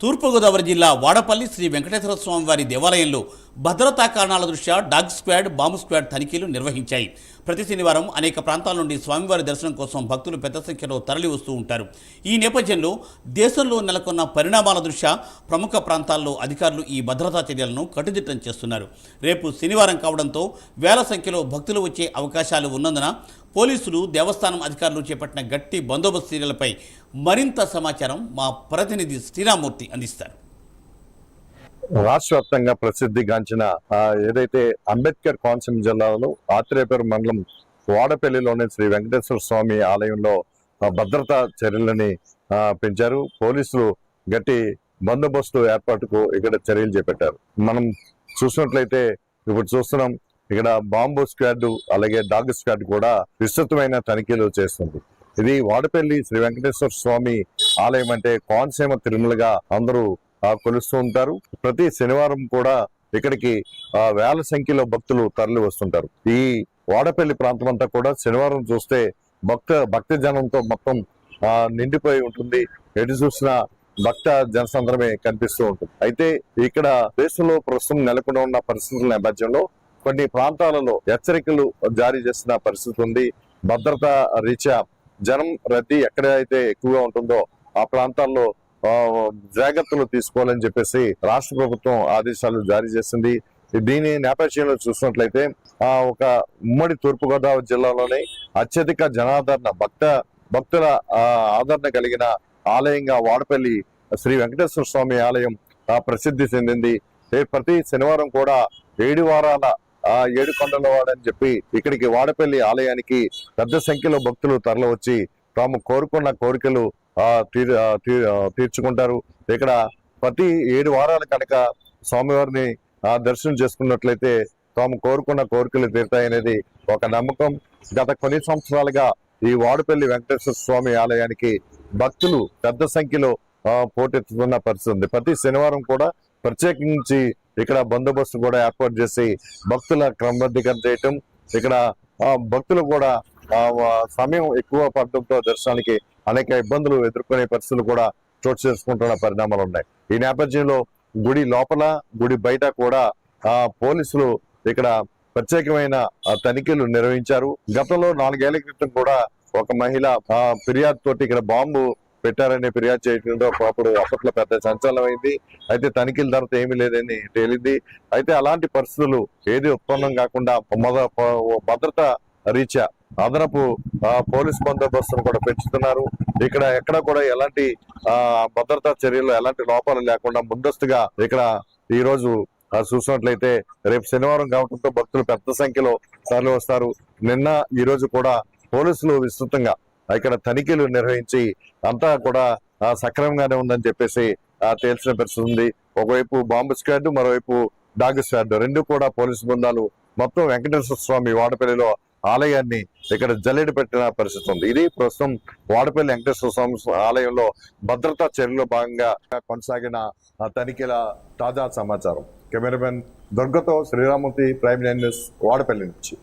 తూర్పుగోదావరి జిల్లా వాడపల్లి శ్రీ వెంకటేశ్వర స్వామి వారి దేవాలయంలో భద్రతా కారణాల దృష్ట్యా డాగ్ స్క్వాడ్, బాంబు స్క్వాడ్ తనిఖీలు నిర్వహించాయి. ప్రతి శనివారం అనేక ప్రాంతాల నుండి స్వామివారి దర్శనం కోసం భక్తులు పెద్ద సంఖ్యలో తరలి వస్తూ ఉంటారు. ఈ నేపథ్యంలో దేశంలో నెలకొన్న పరిణామాల దృష్ట్యా ప్రముఖ ప్రాంతాల్లో అధికారులు ఈ భద్రతా చర్యలను కట్టుదిట్టం చేస్తున్నారు. రేపు శనివారం కావడంతో వేల సంఖ్యలో భక్తులు వచ్చే అవకాశాలు ఉన్నందున పోలీసులు, దేవస్థానం అధికారులు చేపట్టిన గట్టి బందోబస్తు చర్యలపై మరింత సమాచారం మా ప్రతినిధి శ్రీరామూర్తి అందిస్తారు. రాష్ట్ర వ్యాప్తంగా ప్రసిద్ధిగాంచిన ఏదైతే అంబేద్కర్ కోనసీమ జిల్లాలో ఆత్రేయపురం మండలం వాడపల్లిలోని శ్రీ వెంకటేశ్వర స్వామి ఆలయంలో భద్రతా చర్యలని పెంచారు. పోలీసులు గట్టి బందోబస్తు ఏర్పాటుకు ఇక్కడ చర్యలు చేపట్టారు. మనం చూసినట్లయితే ఇప్పుడు చూస్తున్నాం, ఇక్కడ బాంబు స్క్వాడ్ అలాగే డాగ్ స్క్వాడ్ కూడా విస్తృతమైన తనిఖీలు చేస్తుంది. ఇది వాడపల్లి శ్రీ వెంకటేశ్వర స్వామి ఆలయం అంటే కోనసీమ తిరుమలగా అందరూ కొలుస్తూ ఉంటారు. ప్రతి శనివారం కూడా ఇక్కడికి వేల సంఖ్యలో భక్తులు తరలి వస్తుంటారు. ఈ వాడపల్లి ప్రాంతం అంతా కూడా శనివారం చూస్తే భక్తి జనంతో మొత్తం నిండిపోయి ఉంటుంది. ఎటు చూసినా భక్త జనసంద్రమే కనిపిస్తూ ఉంటుంది. అయితే ఇక్కడ దేశంలో ప్రస్తుతం నెలకొని ఉన్న పరిస్థితుల నేపథ్యంలో కొన్ని ప్రాంతాలలో హెచ్చరికలు జారీ చేసిన పరిస్థితి ఉంది. భద్రతా రీత్యా జనం రద్దీ ఎక్కడైతే ఎక్కువగా ఉంటుందో ఆ ప్రాంతాల్లో జాగ్రత్తలు తీసుకోవాలని చెప్పేసి రాష్ట్ర ప్రభుత్వం ఆదేశాలు జారీ చేసింది. దీని నేపథ్యంలో చూసినట్లయితే ఒక ఉమ్మడి తూర్పుగోదావరి జిల్లాలోనే అత్యధిక జనాదరణ భక్తుల ఆదరణ కలిగిన ఆలయంగా వాడపల్లి శ్రీ వెంకటేశ్వర స్వామి ఆలయం ప్రసిద్ధి చెందింది. ప్రతి శనివారం కూడా 7 వారాల 7 కొండల వాడని చెప్పి ఇక్కడికి వాడపల్లి ఆలయానికి పెద్ద సంఖ్యలో భక్తులు తరలివచ్చి తాము కోరుకున్న కోరికలు తీర్చుకుంటారు. ఇక్కడ ప్రతి 7 వారాలు కనుక స్వామివారిని దర్శనం చేసుకున్నట్లయితే తాము కోరుకున్న కోరికలు తీరుతాయనేది ఒక నమ్మకం. గత కొన్ని సంవత్సరాలుగా ఈ వాడపల్లి వెంకటేశ్వర స్వామి ఆలయానికి భక్తులు పెద్ద సంఖ్యలో పోటెత్తుతున్న పరిస్థితి ఉంది. ప్రతి శనివారం కూడా ప్రత్యేకించి ఇక్కడ బందోబస్తు కూడా ఏర్పాటు చేసి భక్తుల క్రమబద్ధీకరణ చేయటం, ఇక్కడ భక్తులు కూడా సమయం ఎక్కువ పడడంతో దర్శనానికి అనేక ఇబ్బందులు ఎదుర్కొనే పరిస్థితులు కూడా చోటు చేసుకుంటున్న పరిణామాలు ఉన్నాయి. ఈ నేపథ్యంలో గుడి లోపల, గుడి బయట కూడా పోలీసులు ఇక్కడ ప్రత్యేకమైన తనిఖీలు నిర్వహించారు. గతంలో 4 ఏళ్ల క్రితం కూడా ఒక మహిళ ఫిర్యాదు తోటి ఇక్కడ బాంబు పెట్టారని ఫిర్యాదు చేయడంతో అప్పట్లో పెద్ద సంచలనం అయింది. అయితే తనిఖీల తర్వాత ఏమీ లేదని తేలింది. అయితే అలాంటి పరిస్థితులు ఏది ఉత్పన్నం కాకుండా భద్రత రీత్యా అదనపు పోలీస్ బందోబస్తును కూడా పెంచుతున్నారు. ఇక్కడ ఎక్కడ కూడా ఎలాంటి భద్రతా చర్యలు ఎలాంటి లోపాలు లేకుండా ముందస్తుగా ఇక్కడ ఈ రోజు చూసినట్లయితే రేపు శనివారం కావడంతో భక్తులు పెద్ద సంఖ్యలో తరలి వస్తారు. నిన్న ఈ రోజు కూడా పోలీసులు విస్తృతంగా ఇక్కడ తనిఖీలు నిర్వహించి అంతా కూడా సక్రమంగానే ఉందని చెప్పేసి తేల్చిన పరిస్థితి ఉంది. ఒకవైపు బాంబు స్క్వాడ్, మరోవైపు డాగ్ స్క్వాడ్ రెండు కూడా పోలీసు బృందాలు మొత్తం వెంకటేశ్వర స్వామి వాడపల్లిలో ఆలయాన్ని ఇక్కడ జల్లెడ పెట్టిన పరిస్థితి ఉంది. ఇది ప్రస్తుతం వాడపల్లి వెంకటేశ్వర స్వామి ఆలయంలో భద్రతా చర్యలో భాగంగా కొనసాగిన తనిఖీల తాజా సమాచారం. కెమెరామెన్ దుర్గతో శ్రీరామూర్తి, ప్రైమ్ న్యూస్, వాడపల్లి నుంచి.